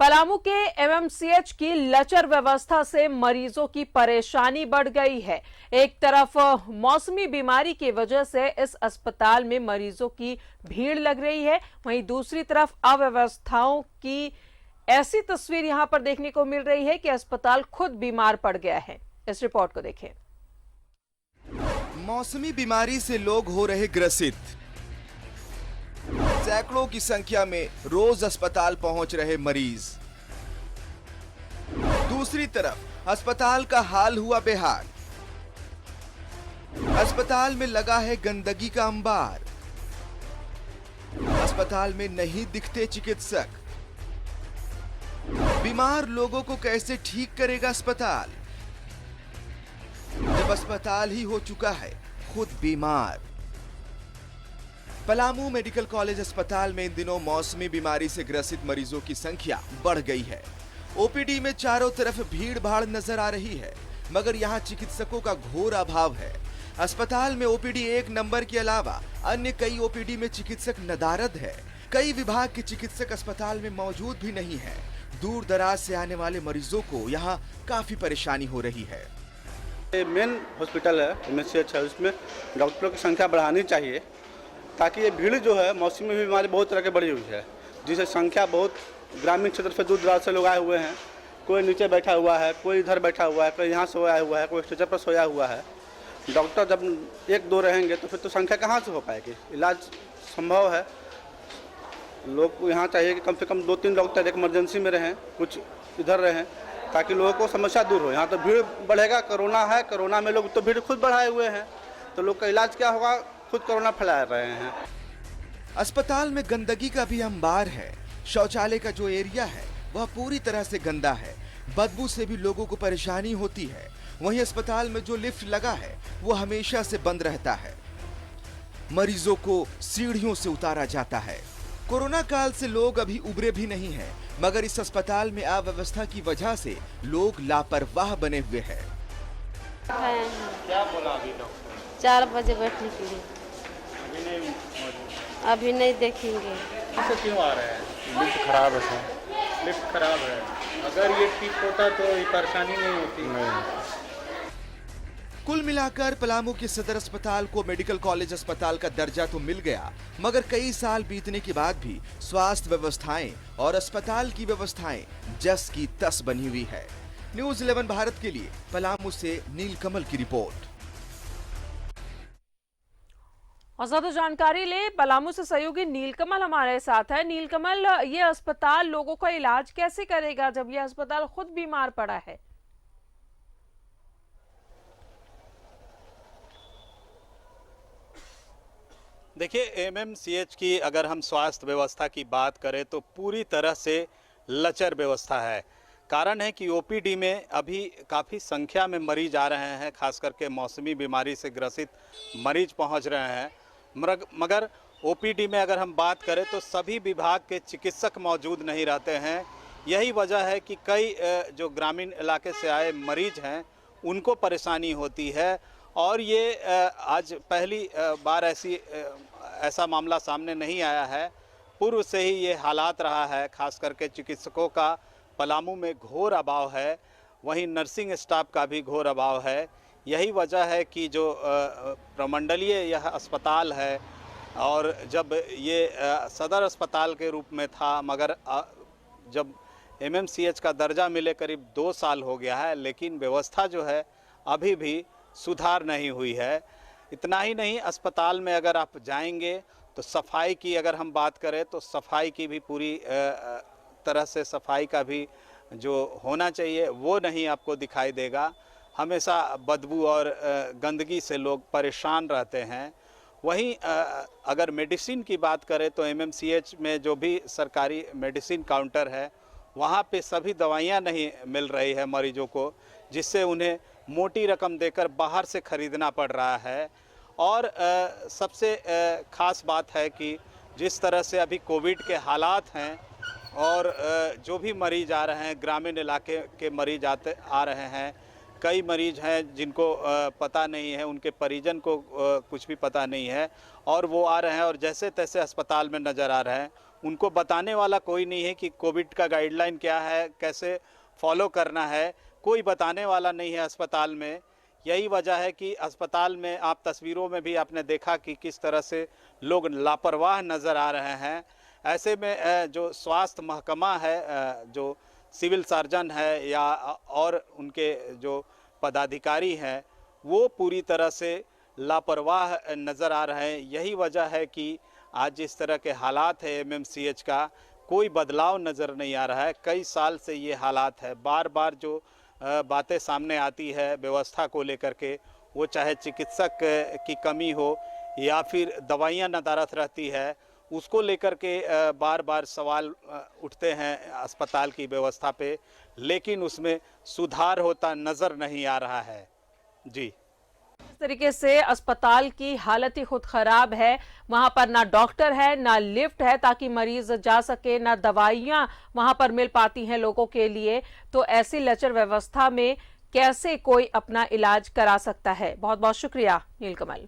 पलामू के एमएमसीएच की लचर व्यवस्था से मरीजों की परेशानी बढ़ गई है। एक तरफ मौसमी बीमारी की वजह से इस अस्पताल में मरीजों की भीड़ लग रही है, वहीं दूसरी तरफ अव्यवस्थाओं की ऐसी तस्वीर यहां पर देखने को मिल रही है कि अस्पताल खुद बीमार पड़ गया है। इस रिपोर्ट को देखें। मौसमी बीमारी से लोग हो रहे ग्रसित। सैकड़ों की संख्या में रोज अस्पताल पहुंच रहे मरीज। दूसरी तरफ अस्पताल का हाल हुआ बेहाल। अस्पताल में लगा है गंदगी का अंबार। अस्पताल में नहीं दिखते चिकित्सक। बीमार लोगों को कैसे ठीक करेगा अस्पताल, जब अस्पताल ही हो चुका है खुद बीमार। पलामू मेडिकल कॉलेज अस्पताल में इन दिनों मौसमी बीमारी से ग्रसित मरीजों की संख्या बढ़ गई है। ओपीडी में चारों तरफ भीड़ भाड़ नजर आ रही है, मगर यहाँ चिकित्सकों का घोर अभाव है। अस्पताल में ओपीडी एक नंबर के अलावा अन्य कई ओपीडी में चिकित्सक नदारद है। कई विभाग के चिकित्सक अस्पताल में मौजूद भी नहीं है। दूर दराज से आने वाले मरीजों को यहाँ काफी परेशानी हो रही है। मेन हॉस्पिटल है एमएमसीएच है, उसमें डॉक्टरों की संख्या बढ़ानी चाहिए ताकि ये भीड़ जो है मौसमी बीमारी बहुत तरह की बढ़ी हुई है, जिससे संख्या बहुत ग्रामीण क्षेत्र से दूर दराज से लोग आए हुए हैं। कोई नीचे बैठा हुआ है, कोई इधर बैठा हुआ है, कोई यहाँ सोया हुआ है, कोई स्टेशन पर सोया हुआ है। डॉक्टर जब एक दो रहेंगे तो फिर तो संख्या कहाँ से हो पाएगी, इलाज संभव है। लोग को यहाँ चाहिए कि कम से कम 2-3 डॉक्टर एक इमरजेंसी में रहें, कुछ इधर रहें, ताकि लोगों को समस्या दूर हो। यहाँ तो भीड़ बढ़ेगा, कोरोना है, कोरोना में लोग तो भीड़ खुद बढ़ाए हुए हैं, तो लोग का इलाज क्या होगा, खुद कोरोना फैला रहे हैं। अस्पताल में गंदगी का भी अंबार है। शौचालय का जो एरिया है वह पूरी तरह से गंदा है। बदबू से भी लोगों को परेशानी होती है। वहीं अस्पताल में जो लिफ्ट लगा है वो हमेशा से बंद रहता है। मरीजों को सीढ़ियों से उतारा जाता है। कोरोना काल से लोग अभी उबरे भी नहीं हैं, मगर इस अस्पताल में अव्यवस्था की वजह से लोग लापरवाह बने हुए हैं। क्या बोला अभी डॉक्टर? 4 बजे बैठने के लिए। अभी नहीं देखेंगे। ऐसे क्यों आ रहे हैं? लिफ्ट खराब है सर। लिफ्ट खराब है। अगर ये ठीक होता तो ये परेशानी नहीं होती। नहीं। कुल मिलाकर पलामू के सदर अस्पताल को मेडिकल कॉलेज अस्पताल का दर्जा तो मिल गया, मगर कई साल बीतने के बाद भी स्वास्थ्य व्यवस्थाएं और अस्पताल की व्यवस्थाएं जस की तस बनी हुई है। न्यूज़ 11 भारत के लिए पलामू से नीलकमल की रिपोर्ट। और ज्यादा जानकारी ले पलामू से सहयोगी नीलकमल हमारे साथ है। नीलकमल, ये अस्पताल लोगों का इलाज कैसे करेगा जब ये अस्पताल खुद बीमार पड़ा है? देखिए, एमएमसीएच की अगर हम स्वास्थ्य व्यवस्था की बात करें तो पूरी तरह से लचर व्यवस्था है। कारण है कि ओपीडी में अभी काफ़ी संख्या में मरीज आ रहे हैं, खास करके मौसमी बीमारी से ग्रसित मरीज पहुंच रहे हैं। मगर ओपीडी में अगर हम बात करें तो सभी विभाग के चिकित्सक मौजूद नहीं रहते हैं। यही वजह है कि कई जो ग्रामीण इलाके से आए मरीज हैं उनको परेशानी होती है। और ये आज पहली बार ऐसा मामला सामने नहीं आया है। पूर्व से ही ये हालात रहा है। खास करके चिकित्सकों का पलामू में घोर अभाव है, वहीं नर्सिंग स्टाफ का भी घोर अभाव है। यही वजह है कि जो प्रमंडलीय यह अस्पताल है, और जब ये सदर अस्पताल के रूप में था, मगर जब एमएमसीएच का दर्जा मिले करीब 2 साल हो गया है, लेकिन व्यवस्था जो है अभी भी सुधार नहीं हुई है। इतना ही नहीं, अस्पताल में अगर आप जाएंगे तो सफाई की अगर हम बात करें तो सफाई की भी पूरी तरह से सफाई का भी जो होना चाहिए वो नहीं आपको दिखाई देगा। हमेशा बदबू और गंदगी से लोग परेशान रहते हैं। वहीं अगर मेडिसिन की बात करें तो एमएमसीएच में जो भी सरकारी मेडिसिन काउंटर है वहाँ पे सभी दवाइयाँ नहीं मिल रही है मरीजों को, जिससे उन्हें मोटी रकम देकर बाहर से खरीदना पड़ रहा है। और सबसे ख़ास बात है कि जिस तरह से अभी कोविड के हालात हैं और जो भी मरीज आ रहे हैं, ग्रामीण इलाके के मरीज आ रहे हैं। कई मरीज हैं जिनको पता नहीं है, उनके परिजन को कुछ भी पता नहीं है, और वो आ रहे हैं और जैसे तैसे अस्पताल में नज़र आ रहे हैं। उनको बताने वाला कोई नहीं है कि कोविड का गाइडलाइन क्या है, कैसे फॉलो करना है, कोई बताने वाला नहीं है अस्पताल में। यही वजह है कि अस्पताल में आप तस्वीरों में भी आपने देखा कि किस तरह से लोग लापरवाह नज़र आ रहे हैं। ऐसे में जो स्वास्थ्य महकमा है, जो सिविल सर्जन है या और उनके जो पदाधिकारी हैं, वो पूरी तरह से लापरवाह नज़र आ रहे हैं। यही वजह है कि आज जिस तरह के हालात है एमएमसीएच का, कोई बदलाव नज़र नहीं आ रहा है। कई साल से ये हालात है। बार बार जो बातें सामने आती है व्यवस्था को लेकर के, वो चाहे चिकित्सक की कमी हो या फिर दवाइयाँ नदारद रहती है, उसको लेकर के बार बार सवाल उठते हैं अस्पताल की व्यवस्था पे, लेकिन उसमें सुधार होता नज़र नहीं आ रहा है। जी, इस तरीके से अस्पताल की हालत ही खुद खराब है। वहां पर ना डॉक्टर है, ना लिफ्ट है ताकि मरीज जा सके, ना दवाइयां वहां पर मिल पाती हैं लोगों के लिए। तो ऐसी लचर व्यवस्था में कैसे कोई अपना इलाज करा सकता है। बहुत बहुत शुक्रिया नीलकमल।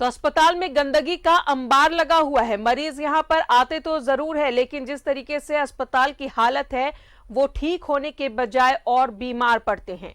तो अस्पताल में गंदगी का अंबार लगा हुआ है। मरीज यहां पर आते तो जरूर है, लेकिन जिस तरीके से अस्पताल की हालत है वो ठीक होने के बजाय और बीमार पड़ते हैं।